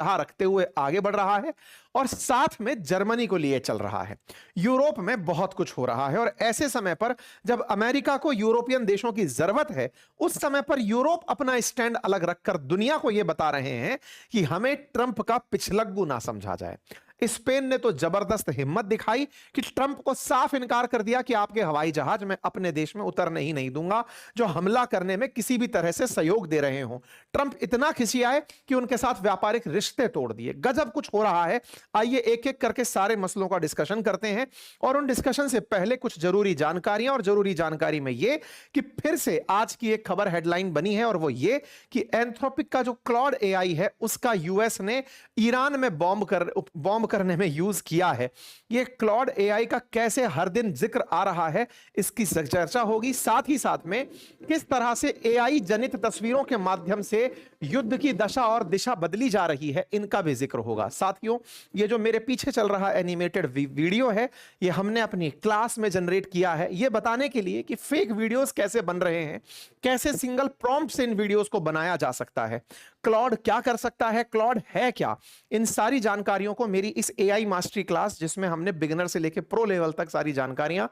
रखते हुए आगे बढ़ रहा है और साथ में जर्मनी को लिए चल रहा है। यूरोप में बहुत कुछ हो रहा है और ऐसे समय पर जब अमेरिका को यूरोपियन देशों की जरूरत है, उस समय पर यूरोप अपना स्टैंड अलग रखकर दुनिया को यह बता रहे हैं कि हमें ट्रंप का पिछलग्गू ना समझा जाए। स्पेन ने तो जबरदस्त हिम्मत दिखाई कि ट्रंप को साफ इनकार कर दिया कि आपके हवाई जहाज मैं अपने देश में उतरने ही नहीं दूंगा जो हमला करने में किसी भी तरह से सहयोग दे रहे हो। ट्रंप इतना खिसियाए कि उनके साथ व्यापारिक रिश्ते तोड़ दिए। गजब कुछ हो रहा है। आइए एक एक करके सारे मसलों का डिस्कशन करते हैं और उन डिस्कशन से पहले कुछ जरूरी जानकारियां, और जरूरी जानकारी में यह कि फिर से आज की एक खबर हेडलाइन बनी है और वो ये कि एंथ्रोपिक का जो क्लॉड एआई है उसका यूएस ने ईरान में बॉम्ब करने में यूज किया है। यह क्लॉड एआई का कैसे हर दिन जिक्र आ रहा है इसकी चर्चा होगी। साथ ही साथ में किस तरह से एआई जनित तस्वीरों के माध्यम से युद्ध की दशा और दिशा बदली जा रही है इनका भी जिक्र होगा। साथियों, ये जो मेरे पीछे चल रहा एनिमेटेड वीडियो है ये हमने अपनी क्लास में जनरेट किया है ये बताने के लिए कि फेक वीडियोस कैसे बन रहे हैं, कैसे सिंगल प्रॉम्प्ट से इन वीडियोस को बनाया जा सकता है, क्लॉड क्या कर सकता है, क्लॉड है क्या। इन सारी जानकारियों को मेरी इस एआई मास्टरी क्लास, जिसमें हमने बिगिनर से लेकर प्रो लेवल तक सारी जानकारियां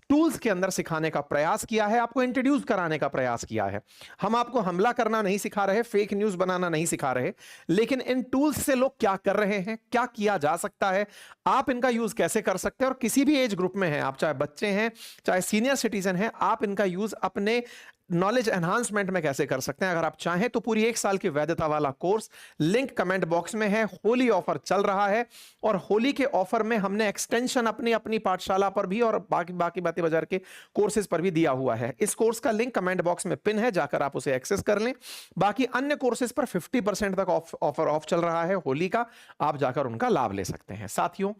टूल्स के अंदर सिखाने का प्रयास किया है, आपको इंट्रोड्यूस कराने का प्रयास किया है। हम आपको हमला करना नहीं सिखा रहे, फेक न्यूज बनाना नहीं सिखा रहे, लेकिन इन टूल्स से लोग क्या कर रहे हैं, क्या किया जा सकता है, आप इनका यूज कैसे कर सकते हैं, और किसी भी एज ग्रुप में हैं आप, चाहे बच्चे हैं चाहे सीनियर सिटीजन हैं, आप इनका यूज अपने नॉलेज एनहांसमेंट में कैसे कर सकते हैं। अगर आप चाहें तो पूरी 1 साल की वैधता वाला कोर्स लिंक कमेंट बॉक्स में है। होली ऑफर चल रहा है और होली के ऑफर में हमने एक्सटेंशन अपनी अपनी पाठशाला पर भी और बाकी बातें बाजार के कोर्सेज पर भी दिया हुआ है। इस कोर्स का लिंक कमेंट बॉक्स में पिन है, जाकर आप उसे एक्सेस कर लें। बाकी अन्य कोर्सेज पर 50% तक ऑफर ऑफ चल रहा है होली का, आप जाकर उनका लाभ ले सकते हैं। साथियों,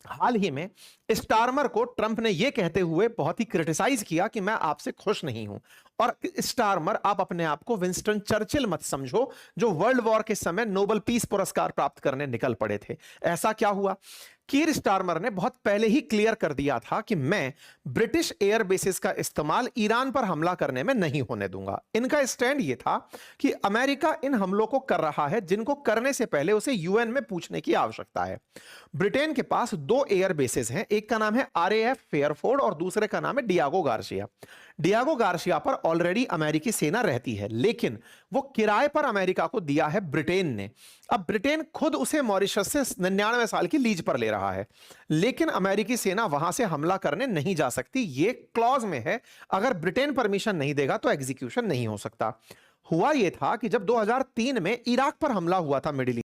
हाल ही में स्टारमर को ट्रंप ने यह कहते हुए बहुत ही क्रिटिसाइज किया कि मैं आपसे खुश नहीं हूं। और स्टारमर, आप अपने आप को विंस्टन चर्चिल मत समझो जो वर्ल्ड वॉर के समय नोबेल पीस पुरस्कार प्राप्त करने निकल पड़े थे। ऐसा क्या हुआ? कीर स्टारमर ने बहुत पहले ही क्लियर कर दिया था कि मैं ब्रिटिश एयर बेसिस का इस्तेमाल ईरान पर हमला करने में नहीं होने दूंगा। इनका स्टैंड यह था कि अमेरिका इन हमलों को कर रहा है जिनको करने से पहले उसे यूएन में पूछने की आवश्यकता है। ब्रिटेन के पास 2 एयर बेसिस हैं, एक का नाम है आरएएफ फेयरफोर्ड और दूसरे का नाम है डियागो गार्सिया। डियागो गार्सिया पर ऑलरेडी अमेरिकी सेना रहती है, लेकिन वो किराए पर अमेरिका को दिया है ब्रिटेन ने। अब ब्रिटेन खुद उसे मॉरिशस से 99 साल की लीज पर ले रहा है, लेकिन अमेरिकी सेना वहां से हमला करने नहीं जा सकती। ये क्लॉज में है, अगर ब्रिटेन परमिशन नहीं देगा तो एग्जीक्यूशन नहीं हो सकता। हुआ यह था कि जब 2003 में इराक पर हमला हुआ था मिडिल